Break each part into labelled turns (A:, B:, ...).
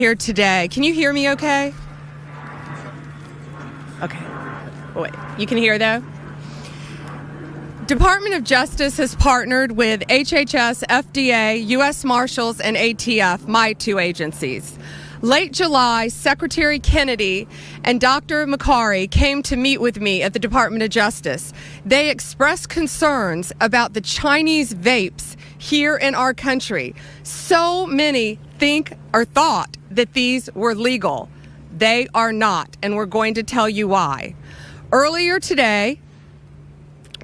A: Here today. Can you hear me okay? Okay. Wait, you can hear though? Department of Justice has partnered with HHS, F.B.A, U.S. Marshals, and ATF, my two agencies. Late July, Secretary Kennedy and Dr. McCarry came to meet with me at the Department of Justice. They expressed concerns about the Chinese vapes here in our country. So many think or thought that these were legal. They are not, and we're going to tell you why. Earlier today,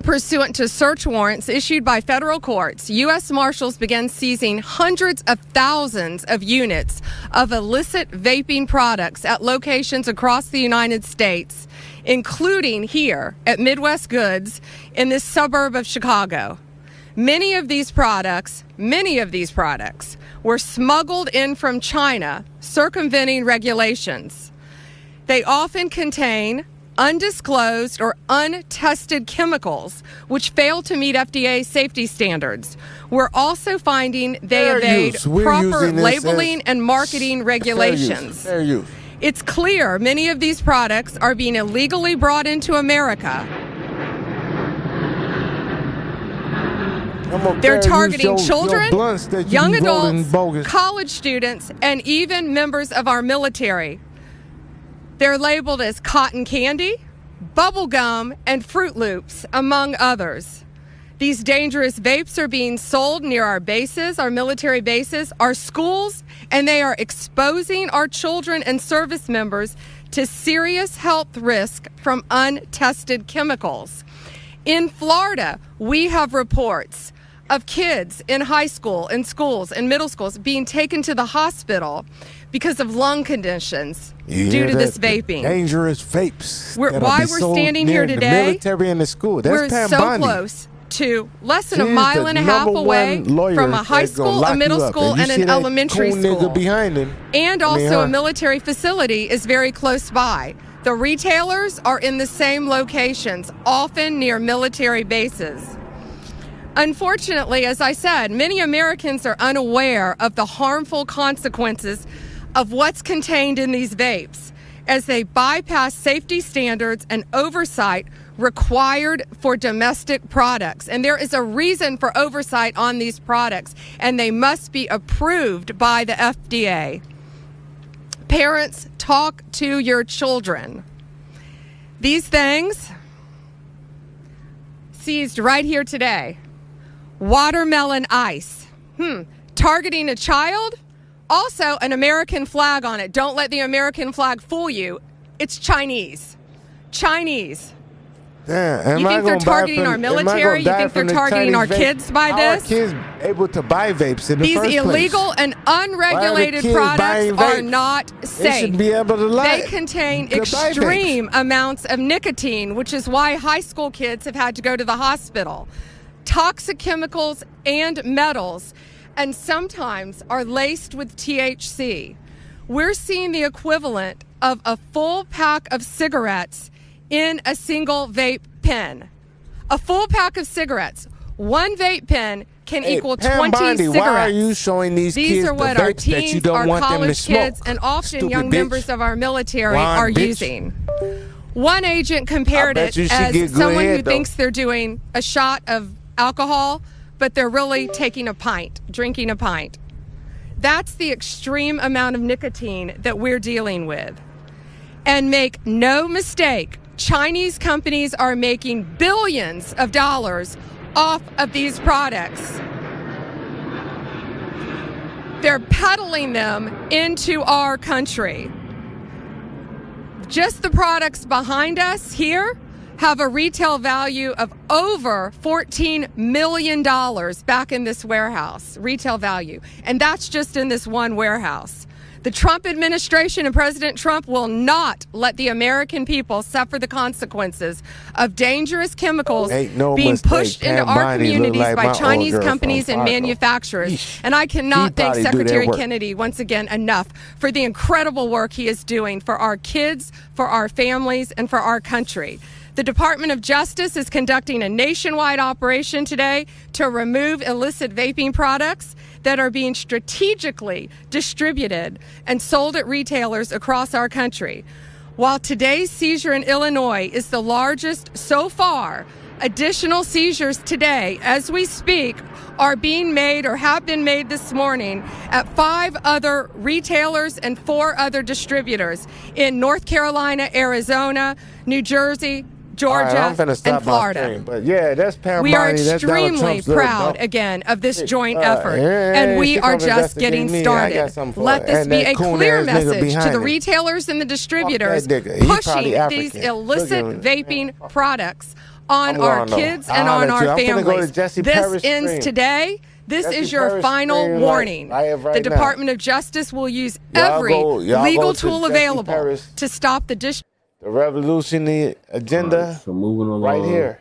A: pursuant to search warrants issued by federal courts, U.S. Marshals began seizing hundreds of thousands of units of illicit vaping products at locations across the United States, including here at Midwest Goods in this suburb of Chicago. Many of these products were smuggled in from China, circumventing regulations. They often contain undisclosed or untested chemicals which fail to meet FDA safety standards. We're also finding they evade proper labeling and marketing regulations.
B: Fair use.
A: It's clear many of these products are being illegally brought into America. They're targeting children, young adults, college students, and even members of our military. They're labeled as cotton candy, bubble gum, and Fruit Loops, among others. These dangerous vapes are being sold near our bases, our military bases, our schools, and they are exposing our children and service members to serious health risk from untested chemicals. In Florida, we have reports of kids in high school, in schools, in middle schools being taken to the hospital because of lung conditions due to this vaping.
B: Dangerous vapes.
A: Why we're standing here today,
B: the military and the school. That's
A: we're
B: Pam
A: so
B: Bondi.
A: Close to less than a mile and a half away from a high school, a middle school, and an elementary school.
B: Behind him.
A: And also a military facility is very close by. The retailers are in the same locations, often near military bases. Unfortunately, as I said, many Americans are unaware of the harmful consequences of what's contained in these vapes as they bypass safety standards and oversight required for domestic products. And there is a reason for oversight on these products, and they must be approved by the FDA. Parents, talk to your children. These things seized right here today. Watermelon ice. Targeting a child? Also an American flag on it. Don't let the American flag fool you. It's Chinese. Chinese.
B: Damn,
A: you think they're targeting our military? You think they're targeting our kids by this?
B: Our kids able to buy vapes in the first place.
A: These illegal and unregulated products are not safe.
B: They should be able to
A: They contain extreme amounts of nicotine, which is why high school kids have had to go to the hospital. Toxic chemicals and metals, and sometimes are laced with THC. We're seeing the equivalent of a full pack of cigarettes in a single vape pen. A full pack of cigarettes. One vape pen can equal 20 cigarettes.
B: Why are you showing these kids
A: are what our teens, our college kids, and often young members of our military are using. One agent compared it as someone who thinks they're doing a shot of alcohol, but they're really taking a pint, drinking a pint. That's the extreme amount of nicotine that we're dealing with. And make no mistake, Chinese companies are making billions of dollars off of these products. They're peddling them into our country. Just the products behind us here have a retail value of over $14 million back in this warehouse, retail value. And that's just in this one warehouse. The Trump administration and President Trump will not let the American people suffer the consequences of dangerous chemicals being pushed into our communities by Chinese companies and manufacturers. And I cannot thank Secretary Kennedy once again enough for the incredible work he is doing for our kids, for our families, and for our country. The Department of Justice is conducting a nationwide operation today to remove illicit vaping products. that are being strategically distributed and sold at retailers across our country. While today's seizure in Illinois is the largest so far, additional seizures today, as we speak, are being made or have been made this morning at 5 other retailers and 4 other distributors in North Carolina, Arizona, New Jersey, Georgia, and Florida.
B: But yeah, that's Pam
A: We are
B: Bondi,
A: extremely proud, again, of this joint effort, and we are just getting started. Let this be a clear message to the retailers and the distributors pushing these illicit vaping products on our kids and on our families. This ends today. This is your final warning. The Department of Justice will use every legal tool available to stop the
B: revolutionary agenda.
C: Right, so moving along,
B: right here.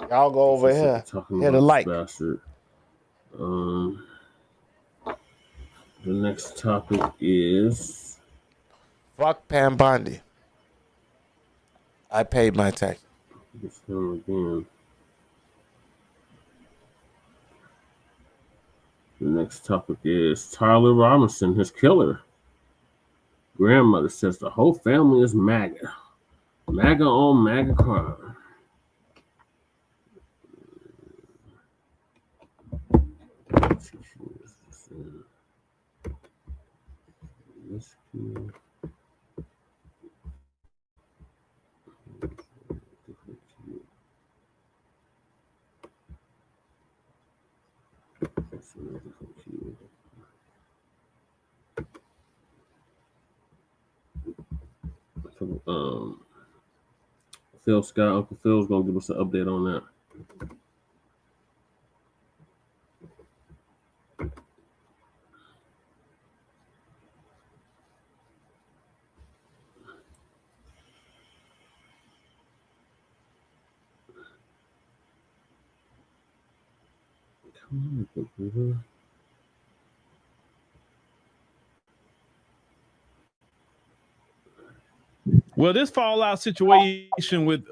B: Y'all go over here. Hit a like.
C: Bastard. The next topic is
B: fuck Pam Bondi. I paid my tax.
C: It's him again. The next topic is Tyler Robinson, his killer. Grandmother says the whole family is MAGA. MAGA on MAGA crime. Phil Scott, Uncle Phil's gonna give us an update on that. Come on, computer.
D: Well, this fallout situation with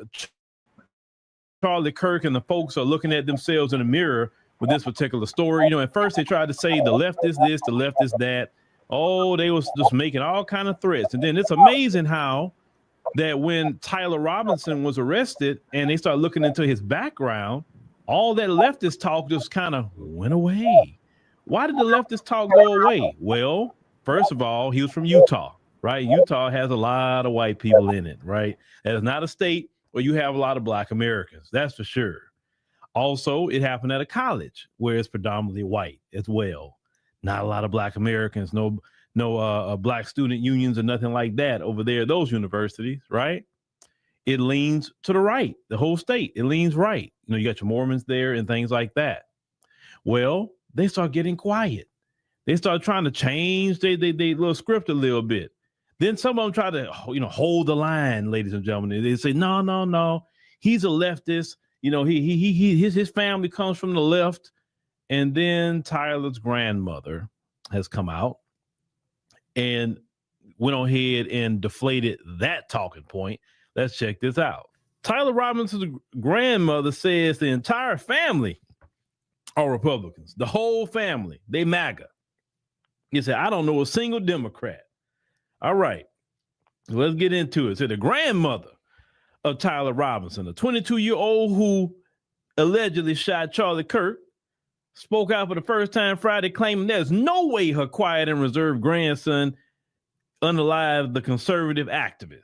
D: Charlie Kirk and the folks are looking at themselves in the mirror with this particular story. You know, at first they tried to say the left is this, the left is that. Oh, they was just making all kind of threats. And then it's amazing how that when Tyler Robinson was arrested and they started looking into his background, all that leftist talk just kind of went away. Why did the leftist talk go away? Well, first of all, he was from Utah, right? Utah has a lot of white people in it, right? That is not a state where you have a lot of black Americans, that's for sure. Also, it happened at a college where it's predominantly white as well. Not a lot of black Americans, no black student unions or nothing like that over there at those universities, right? It leans to the right, the whole state, it leans right. You know, you got your Mormons there and things like that. Well, they start getting quiet. They start trying to change they little script a little bit. Then some of them try to, you know, hold the line, ladies and gentlemen. They say, no, he's a leftist. You know, his family comes from the left. And then Tyler's grandmother has come out and went on ahead and deflated that talking point. Let's check this out. Tyler Robinson's grandmother says the entire family are Republicans. The whole family, they MAGA. He said, I don't know a single Democrat. All right, let's get into it. So the grandmother of Tyler Robinson, a 22-year-old who allegedly shot Charlie Kirk, spoke out for the first time Friday, claiming there's no way her quiet and reserved grandson unalived the conservative activist.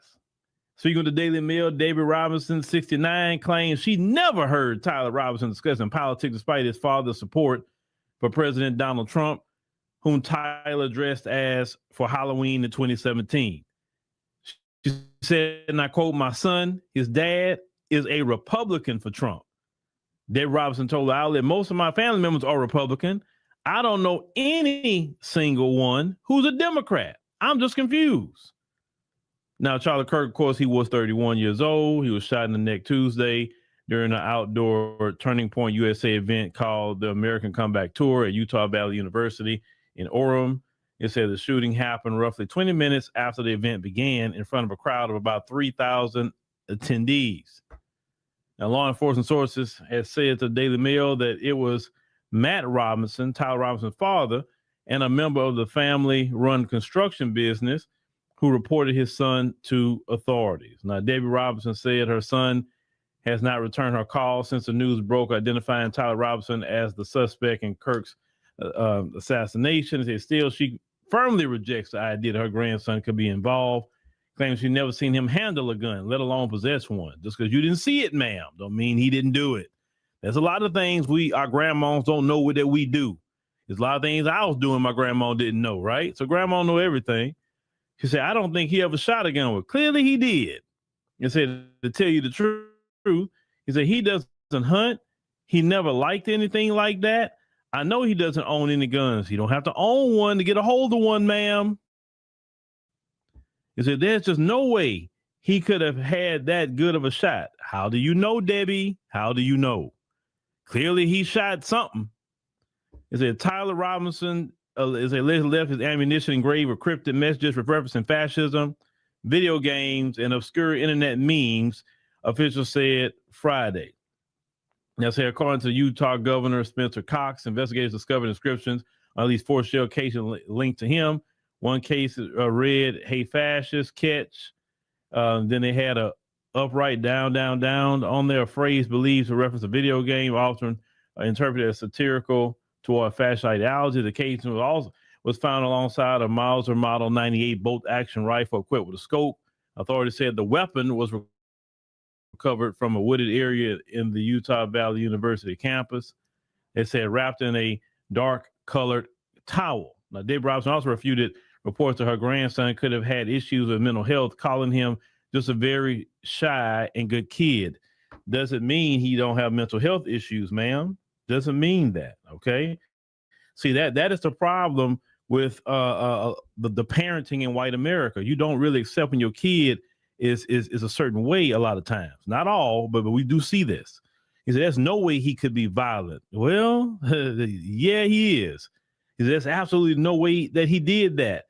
D: Speaking of the Daily Mail, Debbie Robinson, 69, claims she never heard Tyler Robinson discussing politics despite his father's support for President Donald Trump, whom Tyler dressed as for Halloween in 2017. She said, and I quote, my son, his dad is a Republican for Trump. Debbie Robinson told the outlet, most of my family members are Republican. I don't know any single one who's a Democrat. I'm just confused. Now, Charlie Kirk, of course, he was 31 years old. He was shot in the neck Tuesday during an outdoor Turning Point USA event called the American Comeback Tour at Utah Valley University in Orem. It said the shooting happened roughly 20 minutes after the event began in front of a crowd of about 3,000 attendees. Now, law enforcement sources have said to the Daily Mail that it was Matt Robinson, Tyler Robinson's father, and a member of the family-run construction business who reported his son to authorities. Now, Debbie Robinson said her son has not returned her call since the news broke, identifying Tyler Robinson as the suspect in Kirk's assassination. Still, she firmly rejects the idea that her grandson could be involved, claims she never seen him handle a gun, let alone possess one. Just because you didn't see it, ma'am, don't mean he didn't do it. There's a lot of things our grandmas don't know that we do. There's a lot of things I was doing my grandma didn't know, right? So grandma know everything. She said, I don't think he ever shot a gun. Well, clearly he did. He said, to tell you the truth, he said he doesn't hunt. He never liked anything like that. I know he doesn't own any guns. He don't have to own one to get a hold of one, ma'am. He said, there's just no way he could have had that good of a shot. How do you know, Debbie? How do you know? Clearly he shot something. He said, Tyler Robinson is allegedly left his ammunition engraved with cryptic messages referencing fascism, video games, and obscure internet memes, officials said Friday. Now, say, according to Utah Governor Spencer Cox, investigators discovered inscriptions on at least 4 shell cases linked to him. One case read, "Hey, fascist, catch." Then they had a upright down, down, down on there, a phrase believed to reference a video game, often interpreted as satirical toward fascist ideology. The case was found alongside a Mauser Model 98 bolt-action rifle equipped with a scope. Authorities said the weapon was recovered from a wooded area in the Utah Valley University campus. They said wrapped in a dark-colored towel. Now, Debbie Robinson also refuted reports that her grandson could have had issues with mental health, calling him just a very shy and good kid. Doesn't mean he don't have mental health issues, ma'am. Doesn't mean that, okay? See, that is the problem with the parenting in white America. You don't really accept when your kid is a certain way a lot of times. Not all, but we do see this. He said, there's no way he could be violent. Well, yeah, he is. He said, there's absolutely no way that he did that.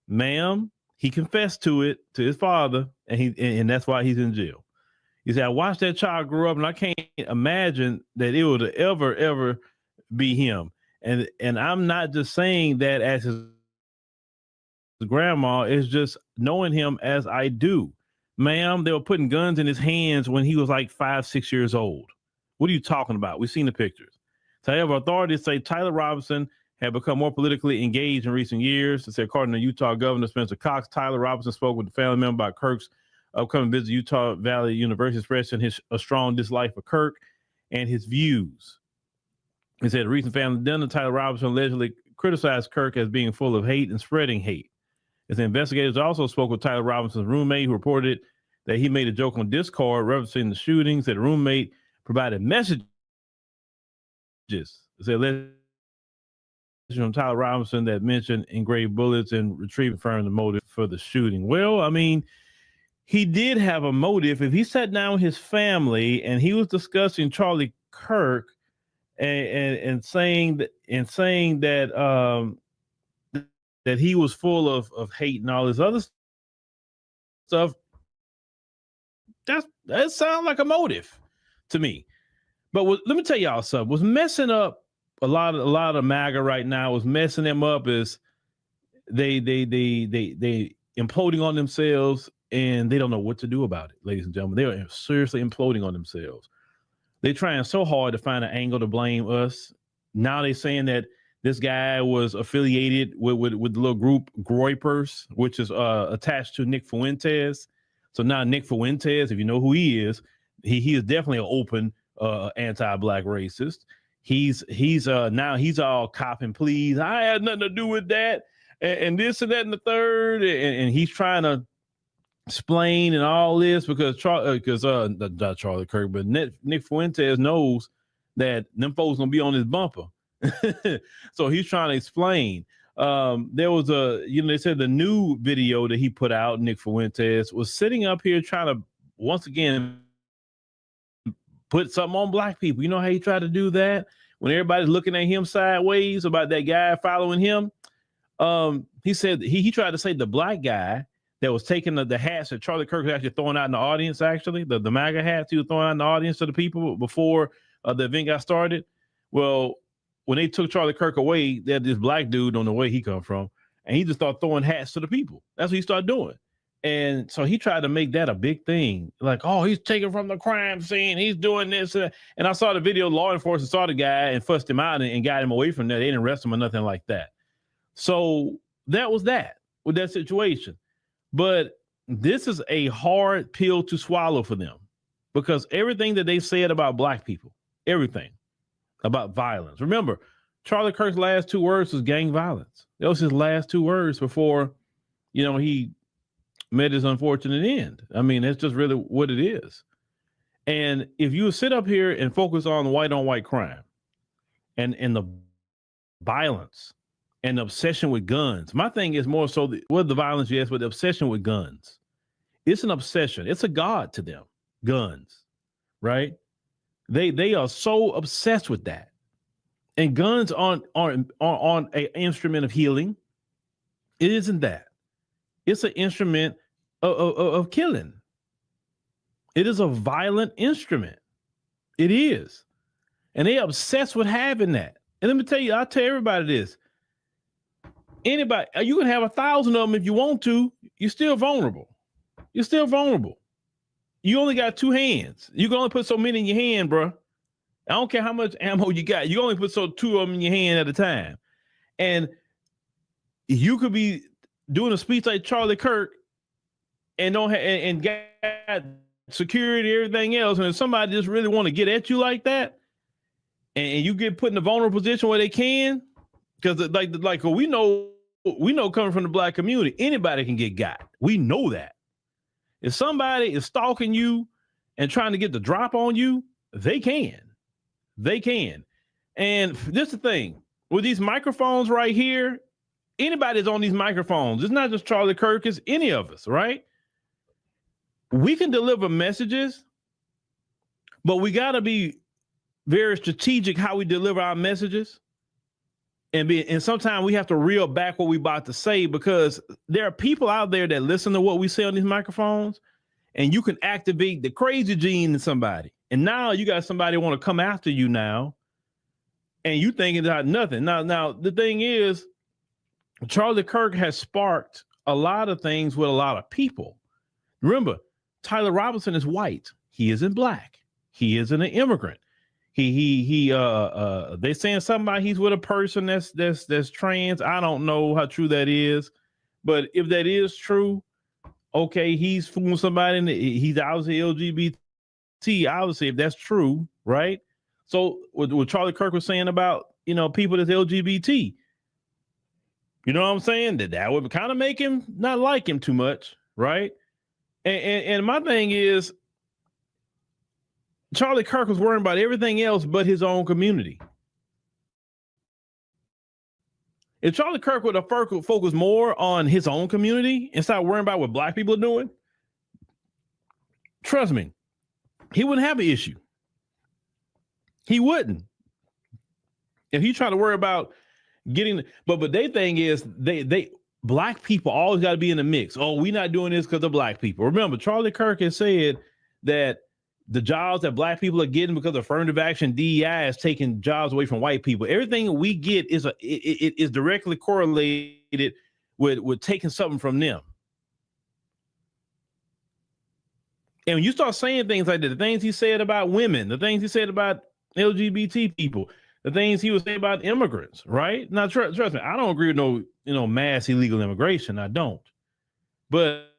D: Ma'am, he confessed to it, to his father, and that's why he's in jail. He said, I watched that child grow up, and I can't imagine that it would ever be him. And I'm not just saying that as his grandma, it's just knowing him as I do. Ma'am, they were putting guns in his hands when he was like 5, 6 years old. What are you talking about? We've seen the pictures. However, authorities say Tyler Robinson had become more politically engaged in recent years. It's according to Utah Governor Spencer Cox. Tyler Robinson spoke with the family member about Kirk's upcoming visit to Utah Valley University, expressing a strong dislike for Kirk and his views. He said, at a recent family dinner, Tyler Robinson allegedly criticized Kirk as being full of hate and spreading hate. As investigators also spoke with Tyler Robinson's roommate, who reported that he made a joke on Discord referencing the shootings. That the roommate provided messages. It said, from Tyler Robinson that mentioned engraved bullets and retrieving the motive for the shooting. Well, I mean, he did have a motive. If he sat down with his family and he was discussing Charlie Kirk and saying that that he was full of hate and all this other stuff, that sounds like a motive to me. But let me tell y'all something. What's messing up a lot of MAGA right now, was messing them up is they imploding on themselves, and they don't know what to do about it, ladies and gentlemen. They are seriously imploding on themselves. They're trying so hard to find an angle to blame us. Now they're saying that this guy was affiliated with the little group Groypers, which is attached to Nick Fuentes. So now Nick Fuentes, if you know who he is definitely an open anti-black racist. He's all cop and please. I had nothing to do with that, and this and that and the third, and he's trying to explain and all this because not Charlie Kirk, but Nick Fuentes knows that them folks gonna be on his bumper, so he's trying to explain. There was they said the new video that he put out, Nick Fuentes was sitting up here trying to once again put something on black people. You know how he tried to do that when everybody's looking at him sideways about that guy following him? He said he tried to say the black guy that was taking the hats that Charlie Kirk was actually throwing out in the audience, actually, the MAGA hats he was throwing out in the audience to the people before the event got started. Well, when they took Charlie Kirk away, they had this black dude on the way he come from, and he just started throwing hats to the people. That's what he started doing. And so he tried to make that a big thing. Like, oh, he's taken from the crime scene. He's doing this. And I saw the video. Law enforcement saw the guy and fussed him out and got him away from there. They didn't arrest him or nothing like that. So that was that with that situation. But this is a hard pill to swallow for them, because everything that they said about black people, everything about violence. Remember, Charlie Kirk's last 2 words was gang violence. That was his last 2 words before, he met his unfortunate end. I mean, that's just really what it is. And if you sit up here and focus on white crime and the violence and the obsession with guns, my thing is more so the violence, yes, but the obsession with guns. It's an obsession. It's a god to them, guns, right? They are so obsessed with that. And guns aren't an instrument of healing. It isn't that. It's an instrument of killing. It is a violent instrument. It is. And they obsessed with having that. And let me tell you, I'll tell everybody this. Anybody, you can have 1,000 of them if you want to. You're still vulnerable. You're still vulnerable. You only got 2 hands. You can only put so many in your hand, bro. I don't care how much ammo you got. You only put 2 of them in your hand at a time. And you could be doing a speech like Charlie Kirk and don't have and got security, everything else. And if somebody just really want to get at you like that, and you get put in a vulnerable position where they can, because like we know coming from the black community, anybody can get got. We know that. If somebody is stalking you and trying to get the drop on you, they can. They can. And this is the thing. With these microphones right here, anybody that's on these microphones, it's not just Charlie Kirk, it's any of us, right? We can deliver messages, but we got to be very strategic how we deliver our messages. And sometimes we have to reel back what we about to say, because there are people out there that listen to what we say on these microphones, and you can activate the crazy gene in somebody. And now you got somebody want to come after you now, and you thinking about nothing. Now the thing is, Charlie Kirk has sparked a lot of things with a lot of people. Remember, Tyler Robinson is white. He isn't black. He isn't an immigrant. They saying something about he's with a person that's trans. I don't know how true that is, but if that is true, okay, he's fooling somebody, and he's obviously LGBT. Obviously, if that's true, right? So what Charlie Kirk was saying about people that's LGBT, you know what I'm saying? That would kind of make him not like him too much, right? And my thing is, Charlie Kirk was worrying about everything else but his own community. If Charlie Kirk would have focused more on his own community and start worrying about what black people are doing, trust me, he wouldn't have an issue. He wouldn't. If he tried to worry about getting, but their thing is they black people always got to be in the mix. Oh, we're not doing this because of black people. Remember, Charlie Kirk has said that the jobs that black people are getting because of affirmative action, DEI, is taking jobs away from white people. Everything we get is directly correlated with taking something from them. And when you start saying things like that, the things he said about women, the things he said about LGBT people, the things he was saying about immigrants, right? Now, trust me, I don't agree with no mass illegal immigration. I don't. But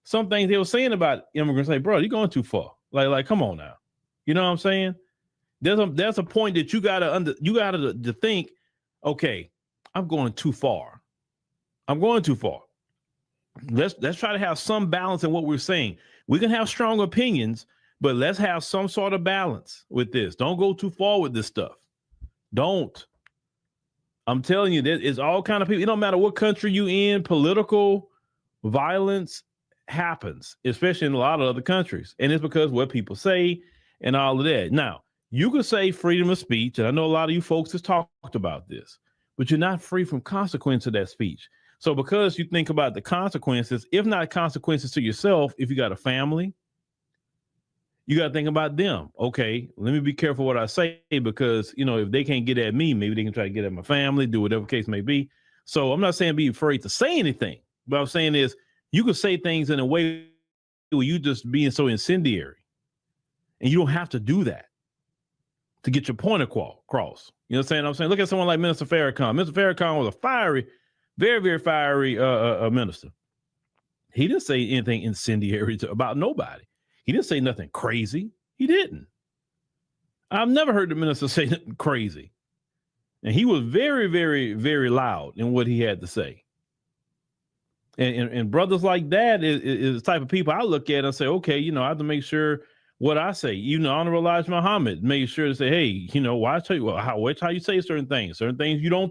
D: some things they were saying about immigrants, like, bro, you're going too far. Like, come on now. You know what I'm saying? There's a point that you gotta think, okay, I'm going too far. I'm going too far. Let's try to have some balance in what we're saying. We can have strong opinions, but let's have some sort of balance with this. Don't go too far with this stuff. Don't. I'm telling you, there is all kind of people. It don't matter what country you in, political violence happens, especially in a lot of other countries. And it's because what people say and all of that. Now, you could say freedom of speech, and I know a lot of you folks have talked about this, but you're not free from consequence of that speech. So because you think about the consequences, if not consequences to yourself, if you got a family, you got to think about them. Okay, let me be careful what I say, because, you know, if they can't get at me, maybe they can try to get at my family, do whatever case may be. So I'm not saying be afraid to say anything, but I'm saying is you could say things in a way where you just being so incendiary, and you don't have to do that to get your point across. You know what I'm saying? Look at someone like Minister Farrakhan. Minister Farrakhan was a fiery, very, very fiery minister. He didn't say anything incendiary about nobody. He didn't say nothing crazy. He didn't. I've never heard the minister say nothing crazy. And he was very, very, very loud in what he had to say. And brothers like that is the type of people I look at and say, okay, you know, I have to make sure what I say. You know, Honorable Elijah Muhammad made sure to say, hey, you know, watch how you say certain things you don't talk